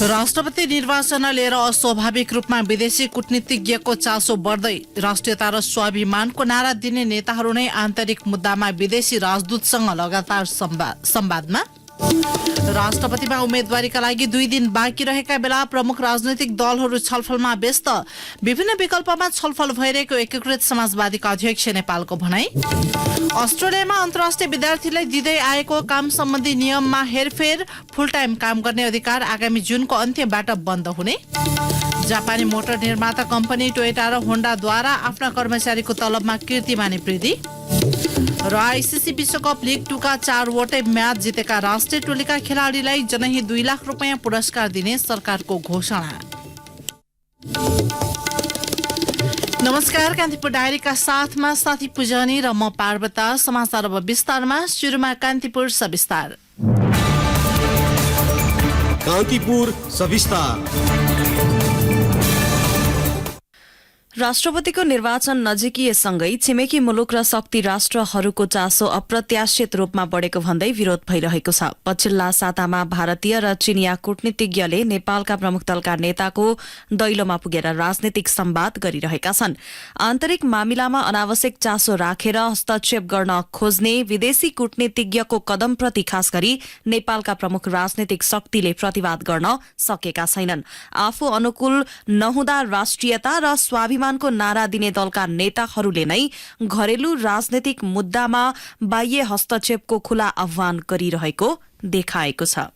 राष्ट्रपति निर्वाचन लिएर अस्वाभाविक रूपमा विदेशी कूटनीतिज्ञको चासो बढ्दै राष्ट्रियता र स्वाभिमानको नारा दिने नेताहरू नै आन्तरिक मुद्दामा विदेशी राजदूतसँग लगातार संवादमा। राष्ट्रपतिमा उम्मेदवारीका लागि 2 दिन बाँकी रहेका बेला प्रमुख राजनैतिक दलहरू छलफलमा व्यस्त। विभिन्न विकल्पमा छलफल भइरहेको एकीकृत समाजवादीका अध्यक्ष नेपालको भनाई। अस्ट्रेलियामा अन्तर्राष्ट्रिय विद्यार्थीलाई दिँदै आएको काम सम्बन्धी नियममा हेरफेर, फुल टाइम काम गर्ने अधिकार आगामी जुनको अन्त्यबाट बन्द हुने। जापानी मोटर निर्माता कम्पनी टोयोटा र होन्डाद्वारा आफ्ना कर्मचारीको तलबमा कीर्तिमानी वृद्धि। र आइसिसी विश्वकप लिग 2 का 4वटै म्याच जितेका राष्ट्रिय टोलीका खेलाडीलाई जनही 2 लाख रुपियाँ पुरस्कार दिने सरकारको घोषणा। नमस्कार, कान्तिपुर डायरीका साथमा साथी पूजनी र म पार्वता। समाचार अब विस्तारमा। सुरुमा कान्तिपुर सविस्तार। कान्तिपुर सविस्तार। राष्ट्रपतिको निर्वाचन नजिकिएसँगै छिमेकी मुलुक र शक्ति राष्ट्रहरूको चासो अप्रत्याशित रूपमा बढेको भन्दै विरोध भइरहेको छ। पछिल्ला सातामा भारतीय र चिनिया कूटनीतिज्ञले नेपालका प्रमुख दलका नेताको दैलोमा पुगेर राजनीतिक संवाद गरिरहेका छन्। आन्तरिक मामिलामा अनावश्यक चासो राखेर हस्तक्षेप गर्न खोज्ने विदेशी कूटनीतिज्ञको कदमप्रति खास गरी नेपालका प्रमुख राजनीतिक शक्तिले प्रतिवाद गर्न सकेका छैनन्। आफू अनुकूल नहुँदा राष्ट्रियता र स्वाभिमान को नारा दिने दलका नेताहरूले नै घरेलु राजनीतिक मुद्दामा बाह्य हस्तक्षेपको खुला आह्वान गरिरहेको देखाएको छ।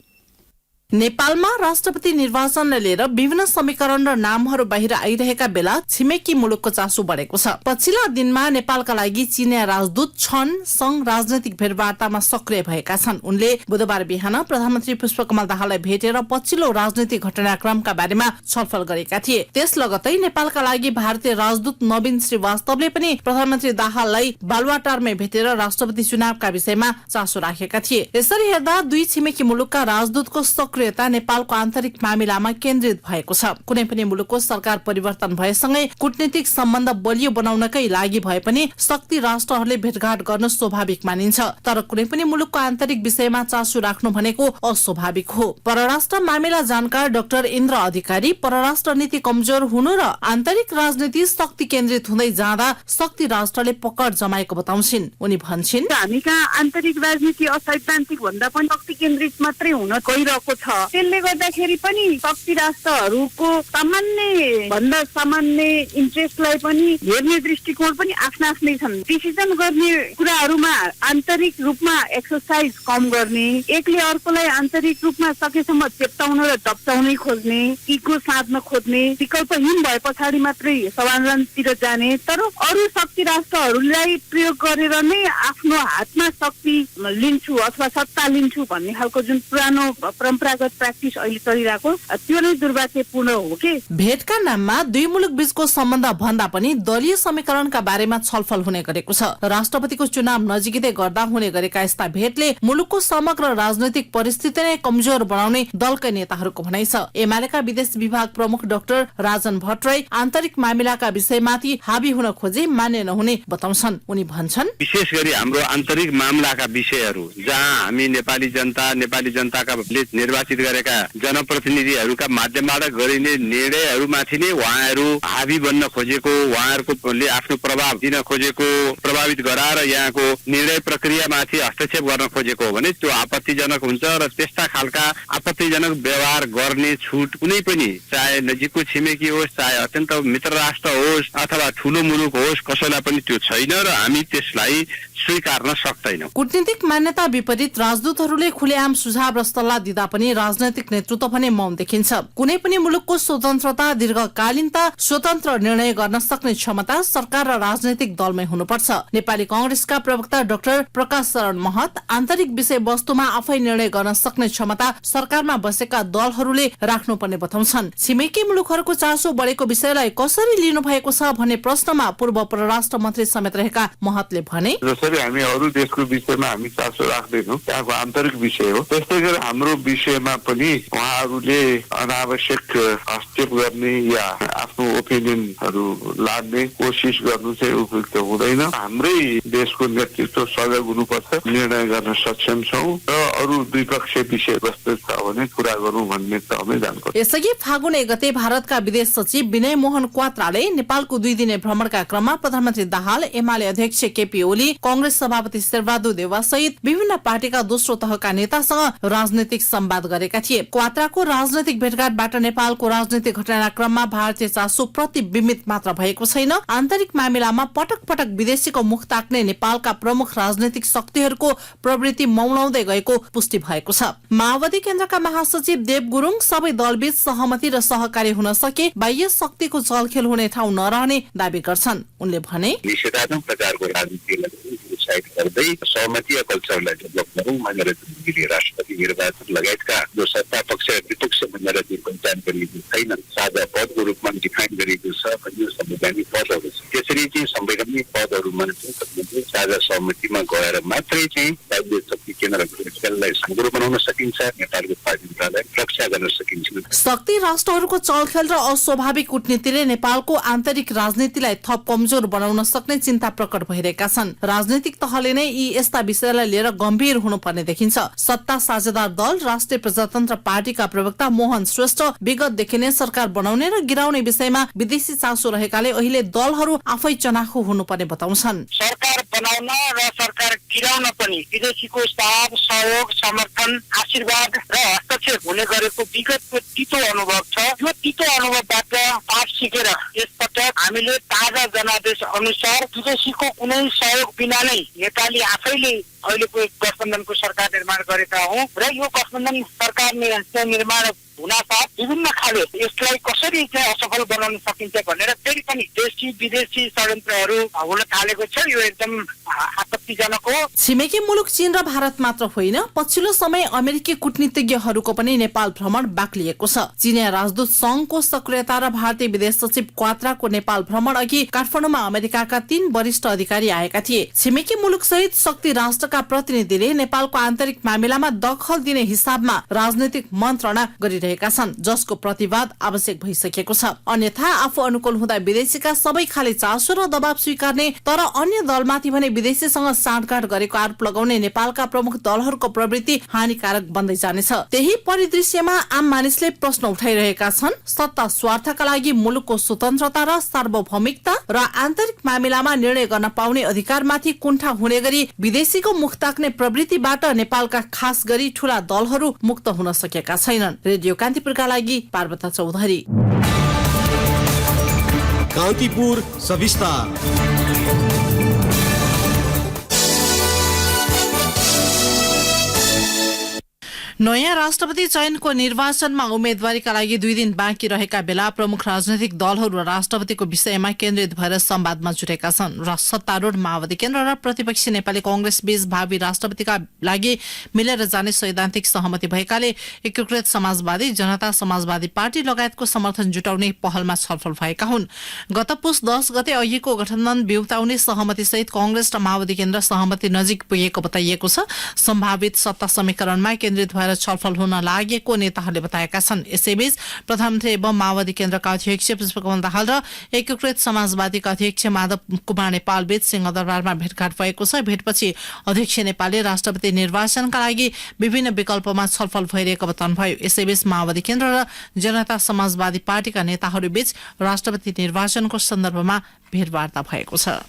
नेपालमा राष्ट्रपति निर्वाचनलाई लिएर विभिन्न समीकरण र नामहरू बाहिर आइरहेका बेला छिमेकी मुलुकको चासो बढेको छ। पछिल्ला दिनमा नेपालका लागि चिनिया राजदूत छन् संघ राजनैतिक भेटवार्तामा सक्रिय भएका छन्। उनले बुधबार बिहान प्रधानमन्त्री पुष्पकमल दाहाललाई भेटेर पछिल्लो राजनैतिक घटनाक्रमका बारेमा छलफल गरेका थिए। त्यस लगतै नेपालका लागि भारतीय राजदूत नवीन श्रीवास्तवले पनि प्रधानमन्त्री दाहाललाई बालुवाटारमै भेटेर राष्ट्रपति चुनावका विषयमा चासो राखेका थिए। यसरी हेर्दा दुई छिमेकी मुलुकका राजदूतको नेपालको आन्तरिक मामिलामा केन्द्रित भएको छ। कुनै पनि मुलुकको सरकार परिवर्तन भएसँगै कूटनीतिक सम्बन्ध बलियो बनाउनकै लागि भए पनि शक्ति राष्ट्रहरूले भेटघाट गर्न स्वाभाविक मानिन्छ। तर कुनै पनि मुलुकको आन्तरिक विषयमा चासो राख्नु भनेको अस्वाभाविक हो। परराष्ट्र मामिला जानकार डाक्टर इन्द्र अधिकारी परराष्ट्र नीति कमजोर हुनु र आन्तरिक राजनीति शक्ति केन्द्रित हुँदै जाँदा शक्ति राष्ट्रले पकड जमाएको बताउँछिन्। उनी भन्छिन्, हामी कहाँ आन्तरिक राजनीति असैद्धान्तिक भन्दा पनि शक्ति केन्द्रित मात्रै हुन गइरहेको छ। त्यसले गर्दाखेरि पनि शक्ति राष्ट्रहरूको सामान्य भन्दा सामान्य इन्ट्रेस्टलाई पनि हेर्ने दृष्टिकोण पनि आफ्ना आफ्नै छन्। डिसिजन गर्ने कुराहरूमा आन्तरिक रूपमा एक्सरसाइज कम गर्ने, एकले अर्कोलाई आन्तरिक रूपमा सकेसम्म चेप्टाउन र दप्चाउनै खोज्ने, इको साध्न खोज्ने, विकल्पहीन भए पछाडि मात्रै समाधानतिर जाने। तर अरू शक्ति राष्ट्रहरूलाई प्रयोग गरेर नै आफ्नो हातमा शक्ति लिन्छु अथवा सत्ता लिन्छु भन्ने खालको जुन पुरानो परम्परागत प्र्याक्टिस अहिले चलिरहेको त्यो नै दुर्भाग्यपूर्ण हो कि भेटका नाममा दुई मुलुक बीचको सम्बन्ध भन्दा पनि दलीय समीकरणका बारेमा छलफल हुने गरेको छ। राष्ट्रपतिको चुनाव नजिकै गर्दा हुने गरेका यस्ता भेटले मुलुकको समग्र राजनैतिक परिस्थिति नै कमजोर बनाउने दलकै नेताहरूको भनाइ छ। एमालेका विदेश विभाग प्रमुख डाक्टर राजन भट्टराई आन्तरिक मामिलाका विषयमाथि हाबी हुन खोजे मान्य नहुने बताउँछन्। उनी भन्छन्, विशेष गरी हाम्रो आन्तरिक मामलाका विषयहरू जहाँ हामी नेपाली जनताका निर्वाचित गरेका जनप्रतिनिधिहरूका माध्यमबाट गरिने निर्णयहरूमाथि नै उहाँहरू हाबी बन्न खोजेको, उहाँहरूले आफ्नो प्रभाव दिन खोजेको, प्रभावित गराएर यहाँको निर्णय प्रक्रियामाथि हस्तक्षेप गर्न खोजेको हो भने त्यो आपत्तिजनक हुन्छ। र त्यस्ता खालका आपत्तिजनक व्यवहार गर्ने छुट कुनै पनि चाहे नजिकको छिमेकी होस्, चाहे अत्यन्त मित्र राष्ट्र होस् अथवा ठूलो मुलुक होस्, कसैलाई पनि त्यो छैन र हामी त्यसलाई स्वीकार्न सक्दैनौँ। कूटनीतिक मान्यता विपरीत राजदूतहरूले खुलेआम सुझाव र सल्लाह दिँदा पनि राजनैतिक नेतृत्व पनि मौन देखिन्छ। कुनै पनि मुलुकको स्वतन्त्रता, दीर्घकालीनता, स्वतन्त्र निर्णय गर्न सक्ने क्षमता सरकार र राजनैतिक दलमै हुनुपर्छ। नेपाली कांग्रेसका प्रवक्ता डाक्टर प्रकाश शरण महत आन्तरिक विषय वस्तुमा आफै निर्णय गर्न सक्ने क्षमता सरकारमा बसेका दलहरूले राख्नुपर्ने बताउँछन्। छिमेकी मुलुकहरूको चासो बढेको विषयलाई कसरी लिनु भएको छ भन्ने प्रश्नमा पूर्व परराष्ट्र मन्त्री समेत रहेका महतले भने, जसरी हामी अरू देशको विषयमा हामी चासो राख्दैनौँ, त्यहाँको आन्तरिक विषय हो। त्यस्तै गरी हाम्रो विषयमा पनि उहाँहरूले अनावश्यक हस्तक्षेप गर्ने या आफ्नो ओपिनियनहरू लाद्ने कोसिस गर्नु चाहिँ उपयुक्त हुँदैन। हाम्रै देशको नेतृत्व सजग हुनुपर्छ, निर्णय गर्न सक्षम छौँ र अरू द्विपक्षीय विषयवस्तु छ भने कुरा गरौँ भन्ने त हामी जानपर्छ। यसअघि फागुन 1 गते भारतका विदेश सचिव विनय मोहन क्वात्राले नेपालको 2 दिने भ्रमणका क्रममा प्रधानमन्त्री दाहाल, एमाले अध्यक्ष केपी ओली, कंग्रेस सभापति शेरबहादुर देउवा सहित विभिन्न पार्टीका दोस्रो तहका नेतासँग राजनैतिक संवाद गरेका थिए। क्वात्राको राजनैतिक भेटघाटबाट नेपालको राजनैतिक घटनाक्रममा भारतीय चासो प्रतिबिम्बित मात्र भएको छैन, आन्तरिक मामिलामा पटक पटक विदेशीको मुख ताक्ने नेपालका प्रमुख राजनैतिक शक्तिहरूको प्रवृत्ति मौलाउँदै गएको पुष्टि भएको छ। माओवादी केन्द्रका महासचिव देव गुरुङ सबै दलबीच सहमति र सहकारी हुन सके बाह्य शक्तिको चलखेल हुने ठाउँ नरहने दावी गर्छन्। उनले भने निषेधात्मक प्रकारको राजनीतिलाई उत्साहित गर्दै सहमति कल्चरलाई डेभलप गरौँ भनेर राष्ट्रपति निर्वाचन लगायतका जो सत्ता पक्ष र विपक्ष भनेर जुन पहिचान गरिएको छैन, साझा पदको रूपमा डिफाइन गरिएको छ भन्ने संवैधानिक पदहरू छ। त्यसरी चाहिँ संवैधानिक पदहरूमा चाहिँ साझा सहमतिमा गएर मात्रै चाहिँ बाह्य शक्ति केन्द्रलाई साँगुरो बनाउन सकिन्छ, नेपालको स्वाधीनतालाई रक्षा गर्न सकिन्छ। शक्ति राष्ट्रहरूको चलखेल र अस्वाभाविक कूटनीतिले नेपालको आन्तरिक राजनीतिलाई थप कमजोर बनाउन सक्ने चिन्ता प्रकट भइरहेका छन्। राजनीतिक तहले नै यी यस्ता विषयलाई लिएर गम्भीर हुनुपर्ने देखिन्छ। सत्ता साझेदार दल राष्ट्रिय प्रजातन्त्र पार्टीका प्रवक्ता मोहन श्रेष्ठ विगतदेखि नै सरकार बनाउने र गिराउने विषयमा विदेशी चासो रहेकाले अहिले दलहरू आफै चनाखो हुनुपर्ने बताउँछन्। सरकार बनाउन र सरकार गिराउन पनि विदेशीको साथ सहयोग, समर्थन, आशीर्वाद र हस्तक्षेप हुने गरेको विगतको तितो अनुभव छ। यो तितो अनुभवबाट पाठ सिकेर यसपटक हामीले ताजा जनादेश अनुसार विदेशीको कुनै सहयोग बिना नै नेपाली आफैले अहिलेको गठबन्धनको सरकार निर्माण गरेका हौं र यो गठबन्धन सरकार निर्माण हुनासाथ विभिन्न खाले यसलाई कसरी चाहिँ असफल बनाउन सकिन्छ भनेर फेरि पनि देशी विदेशी षड्यन्त्रहरू हुन थालेको छ। यो एकदम आपत्तिजनक हो। छिमेकी मुलुक चीन र भारत मात्र होइन, पछिल्लो समय अमेरिकी कूटनीतिज्ञहरूको पनि नेपाल भ्रमण बाक्लिएको छ। चीनिया राजदूत संघको सक्रियता र भारतीय विदेश सचिव क्वात्राको नेपाल भ्रमण अघि काठमाडौँमा अमेरिकाका 3 वरिष्ठ अधिकारी आएका थिए। छिमेकी मुलुक सहित शक्ति राष्ट्रका प्रतिनिधिले नेपालको आन्तरिक मामिलामा दखल दिने हिसाबमा राजनैतिक मन्त्रणा गरिरहेका छन्, जसको प्रतिवाद आवश्यक भइसकेको छ। अन्यथा आफू अनुकूल हुँदा विदेशीका सबै खाले चासो र दबाव स्वीकार्ने तर अन्य दलमाथि भने विदेशीसँग साँठगाँठ गरेको आरोप लगाउने नेपालका प्रमुख दलहरूको प्रवृत्ति हानिकारक बन्दै जानेछ। त्यही परिदृश्यमा आम मानिसले प्रश्न उठाइरहेका छन्, सत्ता स्वार्थका लागि मुलुकको स्वतन्त्रता र सार्वभौमिकता र आन्तरिक मामिलामा निर्णय गर्न पाउने अधिकारमाथि कुण्ठा हुने गरी विदेशीको मुख ताक्ने प्रवृत्तिबाट नेपालका खास गरी ठूला दलहरू मुक्त हुन सकेका छैनन्। रेडियो कान्तिपुरका लागि पार्वता चौधरी। कान्तिपुर सविस्तार। नयाँ राष्ट्रपति चयनको निर्वाचनमा उम्मेदवारीका लागि 2 दिन बाँकी रहेका बेला प्रमुख राजनैतिक दलहरू र राष्ट्रपतिको विषयमा केन्द्रित भएर संवादमा जुटेका छन्। सत्तारूढ माओवादी केन्द्र र प्रतिपक्षी नेपाली कंग्रेस बीच भावी राष्ट्रपतिका लागि मिलेर जाने सैद्धान्तिक सहमति भएकाले एकीकृत समाजवादी, जनता समाजवादी पार्टी लगायतको समर्थन जुटाउने पहलमा छलफल भएका हुन्। गत पुस 10 गते अघिको गठबन्धन बिउताउने सहमति सहित कंग्रेस र माओवादी केन्द्र सहमति नजिक पुगेको बताइएको छ। सम्भावित सत्ता समीकरणमा केन्द्रित भएर छलफल हुन लागेको नेताहरूले बताएका छन्। यसैबीच प्रधानमन्त्री एवं माओवादी केन्द्रका अध्यक्ष पुष्पकमल दाहाल र एकीकृत समाजवादीका अध्यक्ष माधव कुमार नेपाल बीच सिंहदरबारमा भेटघाट भएको छ। भेटपछि अध्यक्ष नेपालले राष्ट्रपति निर्वाचनका लागि विभिन्न विकल्पमा छलफल भइरहेको बताउनुभयो। यसैबीच माओवादी केन्द्र र जनता समाजवादी पार्टीका नेताहरूबीच राष्ट्रपति निर्वाचनको सन्दर्भमा भेटवार्ता भएको छ।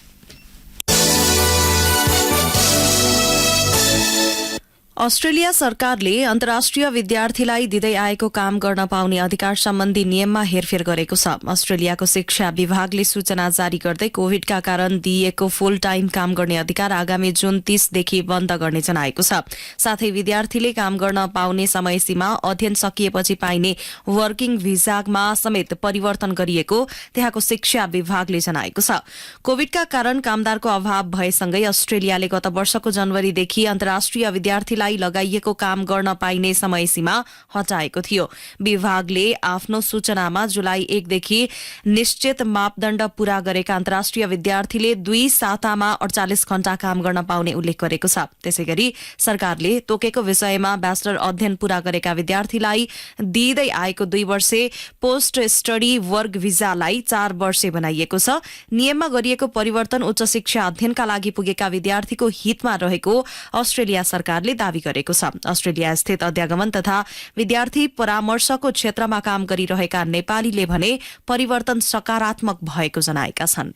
अस्ट्रेलिया सरकारले अन्तर्राष्ट्रिय विद्यार्थीलाई दिँदै आएको काम गर्न पाउने अधिकार सम्बन्धी नियममा हेरफेर गरेको छ। अस्ट्रेलियाको शिक्षा विभागले सूचना जारी गर्दै कोभिडका कारण दिइएको फुल टाइम काम गर्ने अधिकार आगामी जुन 30 देखि बन्द गर्ने जनाएको छ। साथै विद्यार्थीले काम गर्न पाउने समय सीमा अध्ययन सकिएपछि पाइने वर्किङ भिजामा समेत परिवर्तन गरिएको त्यहाँको शिक्षा विभागले जनाएको छ। कोभिडका कारण कामदारको अभाव भएसँगै अस्ट्रेलियाले गत वर्षको जनवरीदेखि अन्तर्राष्ट्रिय विद्यार्थीलाई लागि लगाइएको काम गर्न पाइने समय सीमा हटाएको थियो। विभागले आफ्नो सूचनामा जुलाई 1 देखि निश्चित मापदण्ड पूरा गरेका अन्तर्राष्ट्रिय विद्यार्थीले 2 सातामा 48 घण्टा काम गर्न पाउने उल्लेख गरेको छ। त्यसैगरी सरकारले तोकेको विषयमा ब्याचलर अध्ययन पूरा गरेका विद्यार्थीलाई दिइँदै आएको 2 वर्षे पोस्ट स्टडी वर्क भिजालाई 4 वर्षे बनाइएको छ। नियममा गरिएको परिवर्तन उच्च शिक्षा अध्ययनका लागि पुगेका विद्यार्थीको हितमा रहेको अस्ट्रेलिया सरकारले दावी गरेको छ। अस्ट्रेलिया स्थित अध्यागमन तथा विद्यार्थी परामर्शको क्षेत्रमा काम गरिरहेका नेपालीले भने परिवर्तन सकारात्मक भएको जनाएका छन्।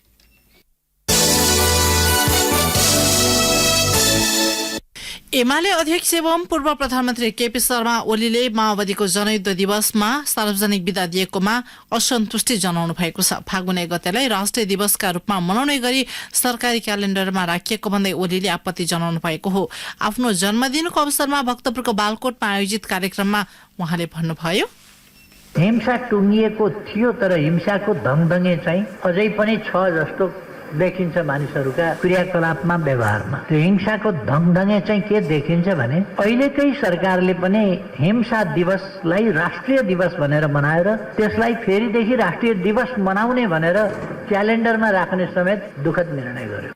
एमाले अध्यक्ष एवं पूर्व प्रधानमन्त्री केपी शर्मा ओलीले माओवादीको जनयुद्ध दिवसमा सार्वजनिक विदा दिएकोमा असन्तुष्टि जनाउनु भएको छ। फागुन 1 गतेलाई राष्ट्रिय दिवसका रूपमा मनाउने गरी सरकारी क्यालेण्डरमा राखिएको भन्दै ओलीले आपत्ति जनाउनु भएको हो। आफ्नो जन्मदिनको अवसरमा भक्तपुरको बालकोटमा आयोजित कार्यक्रममा उहाँले भन्नुभयो, हिंसा टुङ्गिएको थियो तर हिंसाको धङधङे चाहिँ अझै पनि छ जस्तो देखिन्छ मानिसहरूका क्रियाकलापमा, व्यवहारमा। त्यो हिंसाको धङधङे चाहिँ के देखिन्छ भने अहिलेकै सरकारले पनि हिंसा दिवसलाई राष्ट्रिय दिवस भनेर मनाएर त्यसलाई फेरिदेखि राष्ट्रिय दिवस मनाउने भनेर क्यालेण्डरमा राख्ने समेत दुःखद निर्णय गर्यो।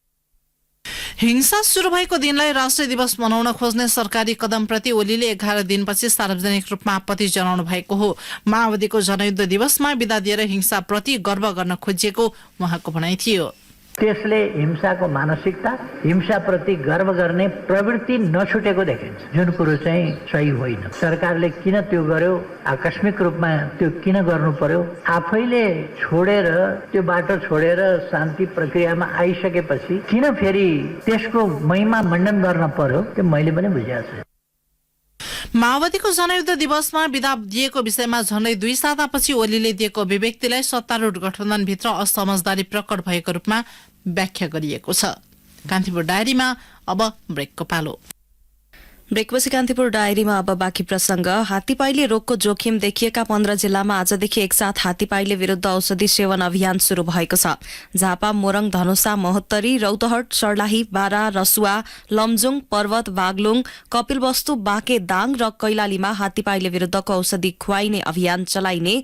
हिंसा शुरू भएको दिनलाई राष्ट्रिय दिवस मनाउन खोज्ने सरकारी कदमप्रति ओलीले 11 दिनपछि सार्वजनिक रूपमा आपत्ति जनाउनु भएको हो। माओवादीको जनयुद्ध दिवसमा विदा दिएर हिंसाप्रति गर्व गर्न खोजिएको उहाँको भनाइ थियो। त्यसले हिंसाको मानसिकता, हिंसाप्रति गर्व गर्ने प्रवृत्ति नछुटेको देखिन्छ, जुन कुरो चाहिँ सही होइन। सरकारले किन त्यो गर्यो, आकस्मिक रूपमा त्यो किन गर्नु पर्यो, आफैले छोडेर त्यो बाटो छोडेर शान्ति प्रक्रियामा आइसकेपछि किन फेरि त्यसको महिमा मण्डन गर्न पर्यो, त्यो मैले पनि बुझेको छु। माओवादीको जनयुद्ध दिवसमा विदा दिएको विषयमा झण्डै 2 सातापछि ओलीले दिएको अभिव्यक्तिलाई सत्तारूढ गठबन्धनभित्र असमझदारी प्रकट भएको रूपमा व्याख्या गरिएको छ। कान्तिपुर डायरीमा अब ब्रेकको पालो। ब्रेकपछि कान्तिपुर डायरीमा अब बाँकी प्रसंग। हात्तीपाइले रोगको जोखिम देखिएका 15 जिल्लामा आजदेखि एकसाथ हात्तीपाइले विरूद्ध औषधि सेवन अभियान शुरू भएको छ। झापा, मोरङ, धनुषा, महोत्तरी, रौतहट, सर्लाही, बारा, रसुवा, लमजुङ, पर्वत, बागलुङ, कपिलवस्तु, बाँके, दाङ र कैलालीमा हात्तीपाइले विरूद्धको औषधि खुवाइने अभियान चलाइने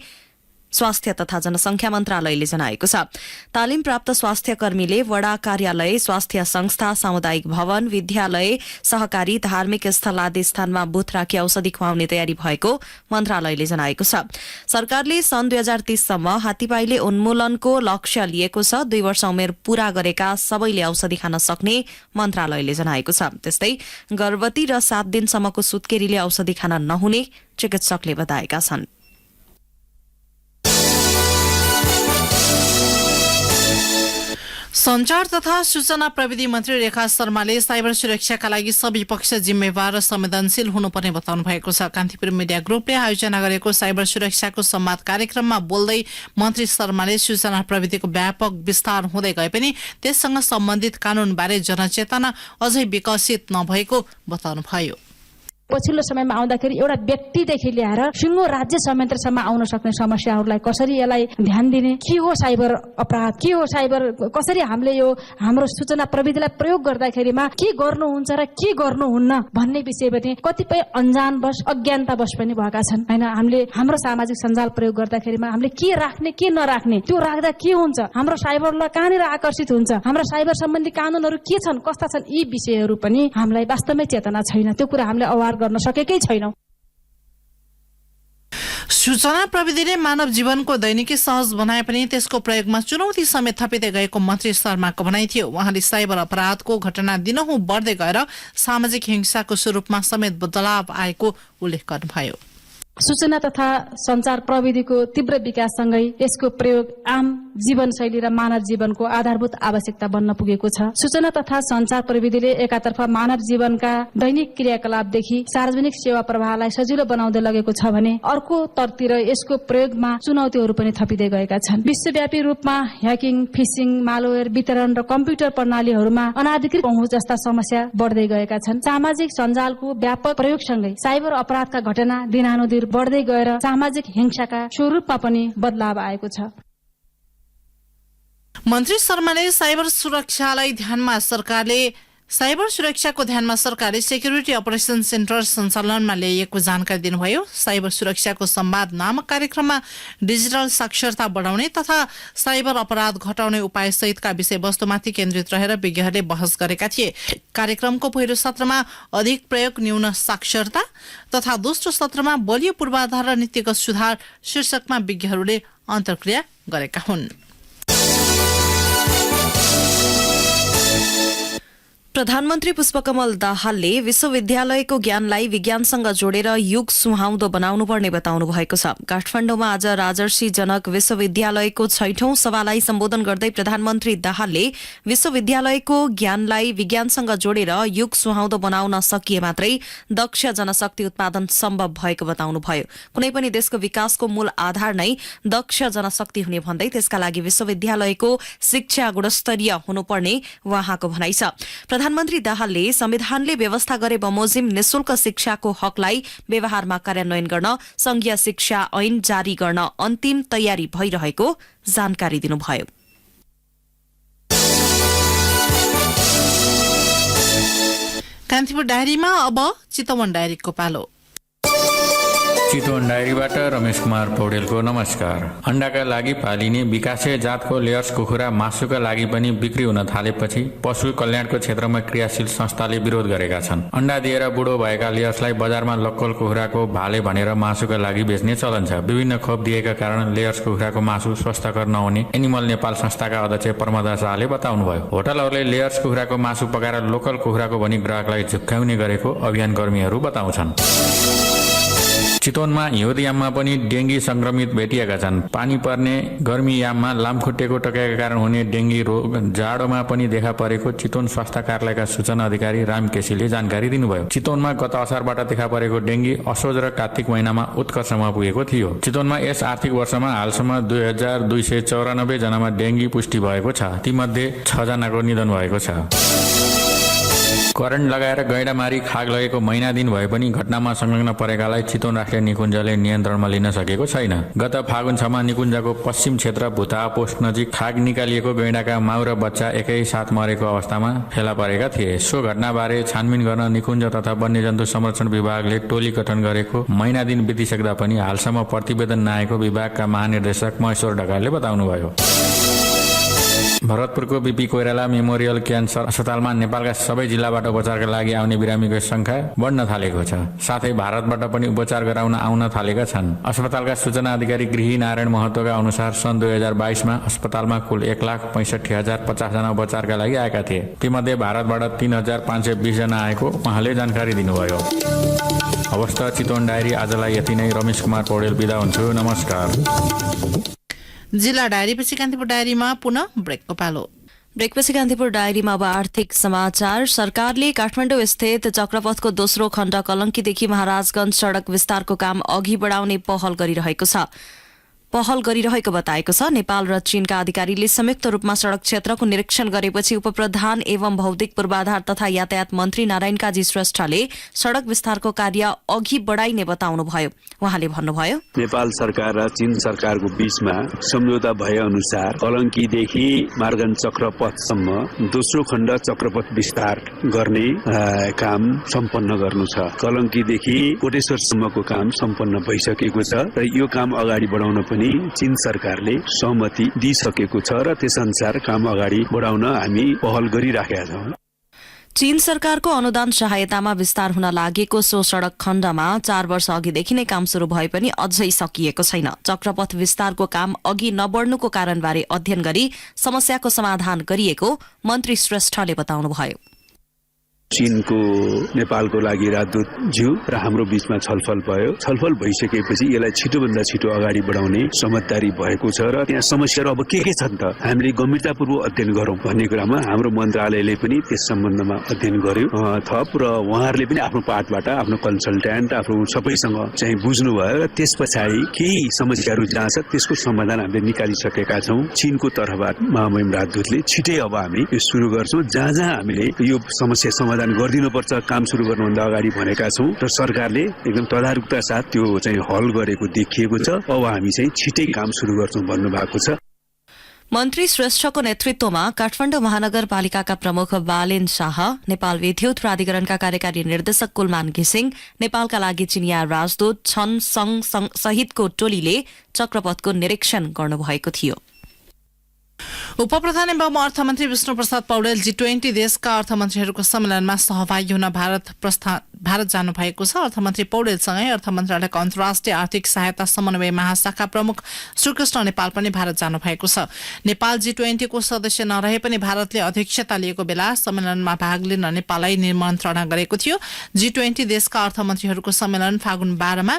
स्वास्थ्य तथा जनसंख्या मन्त्रालयले जनाएको छ। तालिम प्राप्त स्वास्थ्य कर्मीले वडा कार्यालय, स्वास्थ्य संस्था, सामुदायिक भवन, विद्यालय, सहकारी, धार्मिक स्थल आदि स्थानमा बुथ राखी औषधि खुवाउने तयारी भएको मन्त्रालयले जनाएको छ। सरकारले सन् 2030 सम्म हात्तीपाइले उन्मूलनको लक्ष्य लिएको छ। 2 वर्ष उमेर पूरा गरेका सबैले औषधि खान सक्ने मन्त्रालयले जनाएको छ। त्यस्तै गर्भवती र 7 दिनसम्मको सुत्केरीले औषधि खान नहुने चिकित्सकले बताएका छन्। संचार तथा सूचना प्रविधि मन्त्री रेखा शर्माले साइबर सुरक्षाका लागि सबै पक्ष जिम्मेवार र संवेदनशील हुनुपर्ने बताउनु भएको छ। कान्तिपुर मिडिया ग्रुपले आयोजना गरेको साइबर सुरक्षाको संवाद कार्यक्रममा बोल्दै मन्त्री शर्माले सूचना प्रविधिको व्यापक विस्तार हुँदै गए पनि त्यससँग सम्बन्धित कानूनबारे जनचेतना अझै विकसित नभएको बताउनुभयो। पछिल्लो समयमा आउँदाखेरि एउटा व्यक्तिदेखि ल्याएर सिङ्गो राज्य संयन्त्रसम्म आउन सक्ने समस्याहरूलाई कसरी यसलाई ध्यान दिने, के हो साइबर अपराध, के हो साइबर, कसरी हामीले यो हाम्रो सूचना प्रविधिलाई प्रयोग गर्दाखेरिमा के गर्नुहुन्छ र के गर्नुहुन्न भन्ने विषय पनि कतिपय अनजानवश अज्ञानतावश पनि भएका छन् हैन। हामीले हाम्रो सामाजिक सञ्जाल प्रयोग गर्दाखेरिमा हामीले के राख्ने के नराख्ने, त्यो राख्दा के हुन्छ, हाम्रो साइबर ल कहाँनिर आकर्षित हुन्छ, हाम्रो साइबर सम्बन्धी कानूनहरू के छन्, कस्ता छन्, यी विषयहरू पनि हामीलाई वास्तवमै चेतना छैन। त्यो कुरा हामीले अवार गर्न सकेकै छैनौं। सूचना प्रविधिले मानव जीवनको दैनिकी सहज बनाए पनि त्यसको प्रयोगमा चुनौती समेत थपिँदै गएको मन्त्री शर्माको भनाइ थियो। उहाँले साइबर अपराधको घटना दिनहुँ बढ्दै गएर सामाजिक हिंसाको स्वरूपमा समेत बदलाव आएको उल्लेख गर्नुभयो। सूचना तथा संचार प्रविधिको तीव्र विकाससँगै यसको प्रयोग आम जीवनशैली र मानव जीवनको आधारभूत आवश्यकता बन्न पुगेको छ। सूचना तथा संचार प्रविधिले एकातर्फ मानव जीवनका दैनिक क्रियाकलापदेखि सार्वजनिक सेवा प्रवाहलाई सजिलो बनाउँदै लगेको छ भने अर्को तर्फतिर यसको प्रयोगमा चुनौतीहरू पनि थपिँदै गएका छन्। विश्वव्यापी रूपमा ह्याकिङ, फिसिङ, मालवेयर वितरण र कम्प्युटर प्रणालीहरूमा अनाधिकृत पहुँच जस्ता समस्या बढ्दै गएका छन्। सामाजिक सञ्जालको व्यापक प्रयोगसँगै साइबर अपराधका घटना दिनानुदिन बढ्दै गएर सामाजिक हिंसाका स्वरूपमा पनि बदलाव आएको छ। मन्त्री शर्माले साइबर सुरक्षालाई ध्यानमा सरकारले साइबर सुरक्षाको ध्यानमा सरकारले सेक्युरिटी अपरेसन सेन्टर सञ्चालनमा ल्याइएको जानकारी दिनुभयो। साइबर सुरक्षाको संवाद नामक कार्यक्रममा डिजिटल साक्षरता बढाउने तथा साइबर अपराध घटाउने उपाय सहितका विषयवस्तुमाथि केन्द्रित रहेर विज्ञहरूले बहस गरेका थिए। कार्यक्रमको पहिलो सत्रमा अधिक प्रयोग न्यून साक्षरता तथा दोस्रो सत्रमा बलियो पूर्वाधार र नीतिगत सुधार शीर्षकमा विज्ञहरूले अन्तर्क्रिया गरेका हुन्। प्रधानमन्त्री पुष्पकमल दाहालले विश्वविद्यालयको ज्ञानलाई विज्ञानसँग जोडेर युग सुहाउँदो बनाउनु पर्ने बताउनु भएको छ। काठमाडौँमा आज राजर्षि जनक विश्वविद्यालयको 6औं सभालाई सम्बोधन गर्दै प्रधानमन्त्री दाहालले विश्वविद्यालयको ज्ञानलाई विज्ञानसँग जोडेर युग सुहाउँदो बनाउन सकिए मात्रै दक्ष जनशक्ति उत्पादन सम्भव भएको बताउनुभयो। कुनै पनि देशको विकासको मूल आधार नै दक्ष जनशक्ति हुने भन्दै त्यसका लागि विश्वविद्यालयको शिक्षा गुणस्तरीय हुनुपर्ने उहाँको भनाइ छ। प्रधानमन्त्री दाहालले संविधानले व्यवस्था गरे बमोजिम निशुल्क शिक्षाको हकलाई व्यवहारमा कार्यान्वयन गर्न संघीय शिक्षा ऐन जारी गर्न अन्तिम तयारी भइरहेको जानकारी दिनुभयो। कान्तिपुर डायरीमा अब चितवन डायरीको पालो। चितवन डायरीबाट रमेश कुमार पौडेलको नमस्कार। अण्डाका लागि पालिने विकासे जातको लेयर्स कुखुरा मासुका लागि पनि बिक्री हुन थालेपछि पशु कल्याणको क्षेत्रमा क्रियाशील संस्थाले विरोध गरेका छन्। अण्डा दिएर बुढो भएका लेयर्सलाई बजारमा लोकल कुखुराको भाले भनेर मासुका लागि बेच्ने चलन छ। विभिन्न खोप दिएका कारण लेयर्स कुखुराको मासु स्वस्थकर नहुने एनिमल नेपाल संस्थाका अध्यक्ष प्रमोद शाहले बताउनुभयो। होटलहरूले लेयर्स कुखुराको मासु पकाएर लोकल कुखुराको भनी ग्राहकलाई झुक्काउने गरेको अभियान कर्मीहरू बताउँछन्। चितवनमा हिउँद याममा पनि डेंगी संक्रमित भेटिएका छन्। पानी पर्ने गर्मी याममा लामखुट्टेको टकाइका कारण हुने डेंगी रोग जाडोमा पनि देखा परेको चितवन स्वास्थ्य कार्यालयका सूचना अधिकारी राम केसीले जानकारी दिनुभयो। चितवनमा गत असारबाट देखा परेको डेंगी असोज र कार्तिक महिनामा उत्कर्षमा पुगेको थियो। चितवनमा यस आर्थिक वर्षमा हालसम्म 2294 जनामा डेंगी पुष्टि भएको छ। तीमध्ये 6 जनाको निधन भएको छ। करेन्ट लगाएर गैंडामारी खाग लगेको महिना दिन भए पनि घटनामा संलग्न परेकालाई चितवन राष्ट्रिय निकुञ्जले नियन्त्रणमा लिन सकेको छैन। गत फागुन 6मा निकुञ्जको पश्चिम क्षेत्र भुता पोस्ट नजिक खाग निकालिएको गैंडाका माउ र बच्चा एकै साथ मरेको अवस्थामा फेला परेका थिए। सो घटनाबारे छानबिन गर्न निकुञ्ज तथा वन्यजन्तु संरक्षण विभागले टोली गठन गरेको महिना दिन बितिसक्दा पनि हालसम्म प्रतिवेदन नआएको विभागका महानिर्देशक महेश्वर ढकालले बताउनुभयो। भरतपुरको बीपी कोइराला मेमोरियल क्यान्सर अस्पतालमा नेपालका सबै जिल्लाबाट उपचारका लागि आउने बिरामीको संख्या बढ्न थालेको छ। साथै भारतबाट पनि उपचार गराउन आउन थालेका छन्। अस्पतालका सूचना अधिकारी गृही नारायण महतोका अनुसार सन् 2022मा अस्पतालमा कुल 1,65,050 जना उपचारका लागि आएका थिए। तीमध्ये भारतबाट 3,520 जना आएको उहाँले जानकारी दिनुभयो। अवस्था चितवन डायरी आजलाई यति नै। रमेश कुमार पौडेल बिदा हुन्छु। नमस्कार। जिल्ला डायरीपछि कान्तिपुर डायरीमा पुनः ब्रेकको पालो। ब्रेकपछि कान्तिपुर डायरीमा अब आर्थिक समाचार। सरकारले काठमाडौँ स्थित चक्रपथको दोस्रो खण्ड कलंकीदेखि महाराजगंज सड़क विस्तारको काम अघि बढाउने पहल गरिरहेको बताएको छ। नेपाल र चीनका अधिकारीले संयुक्त रूपमा सड़क क्षेत्रको निरीक्षण गरेपछि उपप्रधान एवं भौतिक पूर्वाधार तथा यातायात मन्त्री नारायण काजी श्रेष्ठले सड़क विस्तारको कार्य अघि बढाइने बताउनुभयो। उहाँले भन्नुभयो, नेपाल सरकार र चीन सरकारको बीचमा सम्झौता भए अनुसार कलंकीदेखि मार्गन चक्रपथसम्म दोस्रो खण्ड चक्रपथ विस्तार गर्ने काम सम्पन्न गर्नु छ। कलंकीदेखि कोटेश्वरसम्मको काम सम्पन्न भइसकेको छ र यो काम अगाडि बढाउन पनि चीन सरकारले सहमति दिइसकेको छ र त्यसअनुसार काम अगाडि बढाउन हामी पहल गरिराखेका छौं। चीन सरकारको अनुदान सहायतामा विस्तार हुन लागेको सो सड़क खण्डमा 4 वर्ष अघिदेखि नै काम शुरू भए पनि अझै सकिएको छैन। चक्रपथ विस्तारको काम अघि नबढ्नुको कारणबारे अध्ययन गरी समस्याको समाधान गरिएको मन्त्री श्रेष्ठले बताउनुभयो। चीनको नेपालको लागि राजदूत ज्यू र हाम्रो बीचमा छलफल भयो। छलफल भइसकेपछि यसलाई छिटोभन्दा छिटो अगाडि बढाउने समझदारी भएको छ र त्यहाँ समस्याहरू अब के छन् त हामीले गम्भीरतापूर्वक अध्ययन गरौं भन्ने कुरामा हाम्रो मन्त्रालयले पनि त्यस सम्बन्धमा अध्ययन गर्यो थप र उहाँहरूले पनि आफ्नो पार्टबाट आफ्नो कन्सल्टेन्ट आफ्नो सबैसँग चाहिँ बुझ्नुभयो र त्यस पछाडि केही समस्याहरू जहाँ छ त्यसको समाधान हामीले निकालिसकेका छौं। चीनको तर्फबाट महामहिम राजदूतले छिटै अब हामी यो सुरु गर्छौं। जहाँ हामीले यो समस्या समाधान गरिदिनुपर्छ काम सुरु गर्नुभन्दा अगाडि भनेका छौं र सरकारले एकदम तदारुकता साथ त्यो चाहिँ हल गरेको देखिएको छ। अब हामी चाहिँ छिटै काम सुरु गर्छौं भन्नु भएको छ। मन्त्री श्रेष्ठको नेतृत्वमा काठमाडौँ महानगरपालिकाका प्रमुख बालेन शाह, नेपाल विद्युत प्राधिकरणका कार्यकारी निर्देशक कुलमान घिसिङ, नेपालका लागि चिनिया राजदूत छन सङ सहितको टोलीले चक्रपथको निरीक्षण गर्नुभएको थियो। उपप्रधान एवं अर्थमन्त्री विष्णु प्रसाद पौडेल G20 देशका अर्थमन्त्रीहरूको सम्मेलनमा सहभागी हुन भारत जानु भएको छ। अर्थमन्त्री पौडेलसँगै अर्थ मन्त्रालयको अन्तर्राष्ट्रिय आर्थिक सहायता समन्वय महाशाखा प्रमुख श्रीकृष्ण नेपाल पनि भारत जानु भएको छ। नेपाल G20 को सदस्य नरहे पनि भारतले अध्यक्षता लिएको बेला सम्मेलनमा भाग लिन नेपाललाई निमन्त्रणा गरेको थियो। G20 देशका अर्थमन्त्रीहरूको सम्मेलन फागुन 12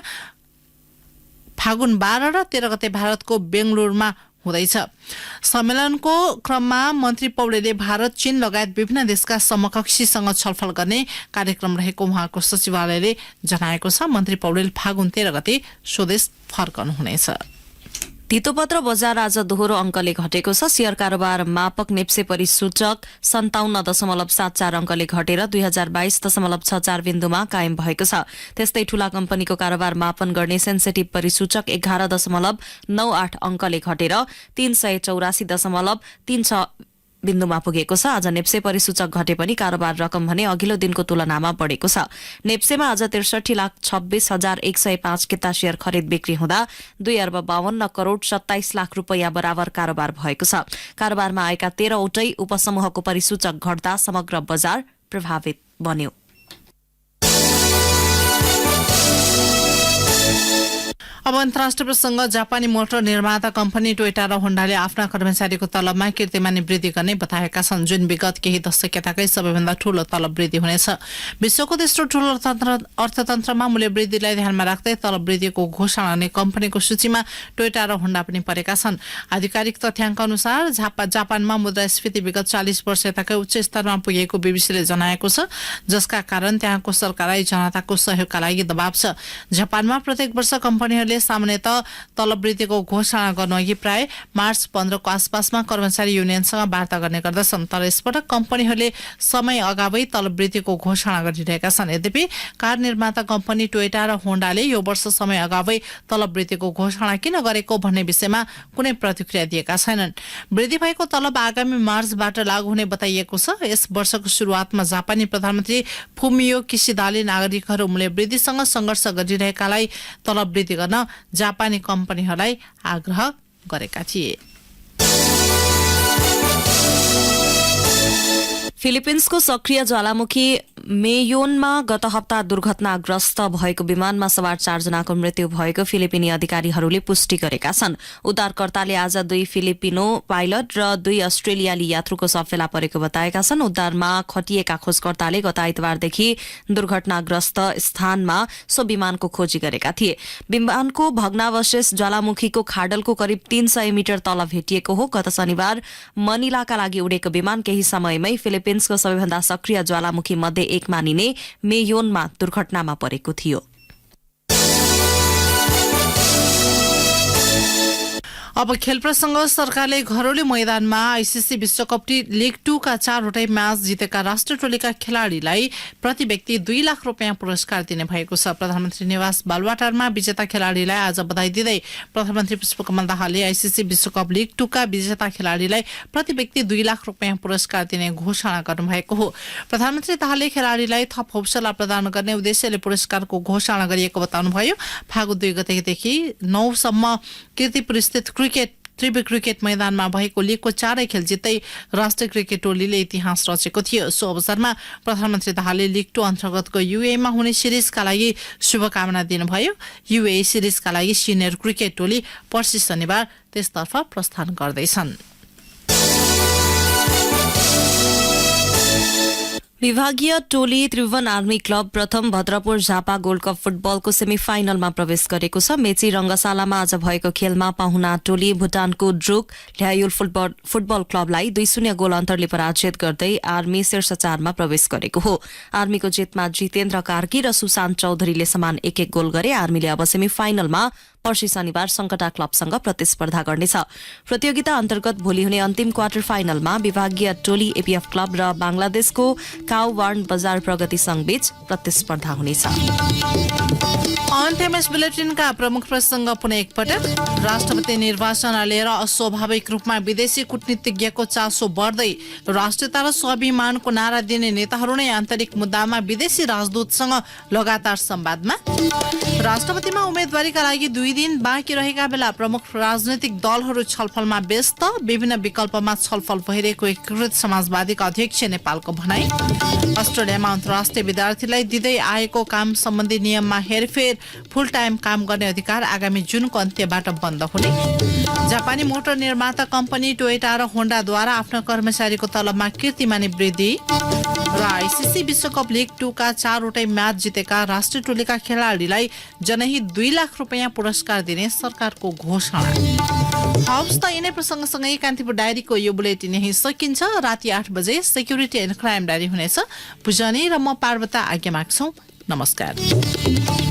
र 13 गते भारतको बेंगलुरुमा हुँदैछ। सम्मेलनको क्रममा मन्त्री पौडेलले भारत, चीन लगायत विभिन्न देशका समकक्षीसँग छलफल गर्ने कार्यक्रम रहेको उहाँको सचिवालयले जनाएको छ। मन्त्री पौडेल फागुन 13 गते स्वदेश फर्कनुहुनेछ। धितोपत्र बजार आज दोहोरो अंकले घटेको छ। शेयर कारोबार मापक नेप्से परिसूचक 57.74 अंकले घटेर 2022.64 बिन्दुमा कायम भएको छ। त्यस्तै ठूला कम्पनीको कारोबार मापन गर्ने सेन्सिटिभ परिसूचक 11.98 अंकले घटेर 384.36 बिन्दुमा पुगेको छ। आज नेप्से परिसूचक घटे पनि कारोबार रकम भने अघिल्लो दिनको तुलनामा बढेको छ। नेप्सेमा आज 63,26,105 किता शेयर खरिद बिक्री हुँदा 2,52,27 लाख रुपैयाँ बराबर कारोबार भएको छ। कारोबारमा आएका 13 वटै उपसमूहको परिसूचक घट्दा समग्र बजार प्रभावित बन्यो। अब अन्तर्राष्ट्रिय प्रसंग। जापानी मोटर निर्माता कम्पनी टोयोटा र होन्डाले आफ्ना कर्मचारीको तलबमा कीर्तिमानी वृद्धि गर्ने बताएका छन्, जुन विगत केही दशकताकै सबैभन्दा ठूलो तलब वृद्धि हुनेछ। विश्वको तेस्रो ठूलो अर्थतन्त्रमा मूल्य वृद्धिलाई ध्यानमा राख्दै तलब वृद्धिको घोषणा गर्ने कम्पनीको सूचीमा टोयोटा र होन्डा पनि परेका छन्। आधिकारिक तथ्याङ्क अनुसार जापानमा मुद्रास्फीति विगत 40 वर्ष यताकै उच्च स्तरमा पुगेको बीबीसीले जनाएको छ, जसका कारण त्यहाँको सरकारलाई जनताको सहयोगका लागि दबाव छ। जापानमा प्रत्येक वर्ष कम्पनीहरूले सामान्यतः तलब वृद्धिको घोषणा गर्नुअघि प्राय मार्च 15 को आसपासमा कर्मचारी युनियनसँग वार्ता गर्ने गर्दछन्, तर यसपटक कम्पनीहरूले समय अगावै तलब वृद्धिको घोषणा गरिरहेका छन्। यद्यपि कार निर्माता कम्पनी टोयोटा र होन्डाले यो वर्ष समय अगावै तलब वृद्धिको घोषणा किन गरेको भन्ने विषयमा कुनै प्रतिक्रिया दिएका छैनन्। वृद्धि भएको तलब आगामी मार्चबाट लागू हुने बताइएको छ। यस वर्षको सुरुवातमा जापानी प्रधानमन्त्री फुमियो किसिदाले नागरिकहरू मूल्य वृद्धिसँग संघर्ष गरिरहेकालाई तलब वृद्धि गर्न जापानी कम्पनीहरूलाई आग्रह गरेका थिए। फिलिपिन्सको सक्रिय ज्वालामुखी मेयोनमा गत हप्ता दुर्घटनाग्रस्त भएको विमानमा सवार 4 जनाको मृत्यु भएको फिलिपिनी अधिकारीहरूले पुष्टि गरेका छन्। उद्धारकर्ताले आज 2 फिलिपिनो पाइलट र 2 अस्ट्रेलियाली यात्रुको शव फेला परेको बताएका छन्। उद्धारमा खटिएका खोजकर्ताले गत आइतबारदेखि दुर्घटनाग्रस्त स्थानमा सो विमानको खोजी गरेका थिए। विमानको भग्नावशेष ज्वालामुखीको खाडलको करिब 300 मिटर तल भेटिएको हो। गत शनिबार मनिलाका लागि उडेको विमान केही समयमै फिलिपिन्सको सबैभन्दा सक्रिय ज्वालामुखी मध्ये एक मानिने मेयोनमा दुर्घटनामा परेको थियो। अब खेल प्रसंग। सरकारले घरौली मैदानमा आईसीसी विश्वकप लीग 2 का 4वटै म्याच जितेका राष्ट्रिय टोलीका खेलाड़ीलाई प्रति व्यक्ति 2 लाख रुपियाँ पुरस्कार दिने भएको छ। प्रधानमन्त्री निवास बालुवाटारमा विजेता खेलाड़ीलाई आज बधाई दिँदै प्रधानमन्त्री पुष्पकमल दाहालले आईसीसी विश्वकप लीग 2 का विजेता खेलाड़ीलाई प्रति व्यक्ति 2 लाख रुपियाँ पुरस्कार दिने घोषणा गर्नुभएको हो। प्रधानमन्त्री दाहालले खेलाड़ीलाई थप हौसला प्रदान गर्ने उद्देश्यले पुरस्कारको घोषणा गरिएको बताउनुभयो। फागुन 2 गतेदेखि 9 सम्म कीर्तिपुर स्थित त्रिवे क्रिकेट मैदानमा भएको लीगको 4 खेल जित्दै राष्ट्रिय क्रिकेट टोलीले इतिहास रचेको थियो। सो अवसरमा प्रधानमन्त्री दाहालले लीग 2 अन्तर्गतको यूएमा हुने सिरिजका लागि शुभकामना दिनुभयो। यूए सिरिजका लागि सिनियर क्रिकेट टोली पर्सि शनिबार त्यसतर्फ प्रस्थान गर्दैछन्। विभागीय टोली त्रिभुवन आर्मी क्लब प्रथम भद्रपुर झापा गोल्ड कप फुटबलको सेमिफाइनलमा प्रवेश गरेको छ। मेची रंगशालामा आज भएको खेलमा पाहुना टोली भुटानको ड्रुक ल्यायुल फुटबल क्लबलाई 2-0 गोल अन्तरले पराजित गर्दै आर्मी शीर्ष 4मा प्रवेश गरेको हो। आर्मीको जितमा जितेन्द्र कार्की र सुशान्त चौधरीले समान 1-1 गोल गरे। आर्मीले अब सेमिफाइनलमा पर्सि शनिबार संकटा क्लबसँग प्रतिस्पर्धा गर्नेछ। प्रतियोगिता अन्तर्गत भोलि हुने अन्तिम क्वार्टर फाइनलमा विभागीय टोली एपीएफ क्लब र बंगलादेशको काउवार्न बजार प्रगति संघ बीच प्रतिस्पर्धा हुनेछ। अन्त्यमा यस बुलेटिनका प्रमुख प्रसंग पुनः एकपटक। राष्ट्रपति निर्वाचनलाई लिएर अस्वाभाविक रूपमा विदेशी कूटनीतिज्ञको चासो बढ्दै राष्ट्रियता र स्वाभिमानको नारा दिने नेताहरू नै आन्तरिक मुद्दामा विदेशी राजदूतसँग लगातार संवादमा। राष्ट्रपतिमा उम्मेदवारीका लागि 2 दिन बाँकी रहेका बेला प्रमुख राजनैतिक दलहरू छलफलमा व्यस्त। विभिन्न विकल्पमा छलफल भइरहेको एकीकृत समाजवादीका अध्यक्ष नेपालको भनाई। अस्ट्रेलियामा अन्तर्राष्ट्रिय विद्यार्थीलाई दिँदै आएको काम सम्बन्धी नियममा हेरफेर, फुल टाइम काम गर्ने अधिकार आगामी जुनको अन्त्यबाट बन्द हुने। जापानी मोटर निर्माता कम्पनी टोयोटा र होन्डाद्वारा आफ्ना कर्मचारीको तलबमा कीर्तिमानी वृद्धि। र आईसीसी विश्वकप लिग 2 का 4वटै म्याच जितेका राष्ट्रिय टोलीका खेलाडीलाई जनहित 2 लाख रुपियाँ पुरस्कार दिने सरकारको घोषणा। हवस् त यिनै प्रसङ्गसँगै कान्तिपुर डायरीको यो बुलेटिन यही सकिन्छ। राति 8 बजे सेक्युरिटी एन्ड क्राइम डायरी हुनेछ। पुजनी र म पार्वता आज्ञा माग्छौं। नमस्कार।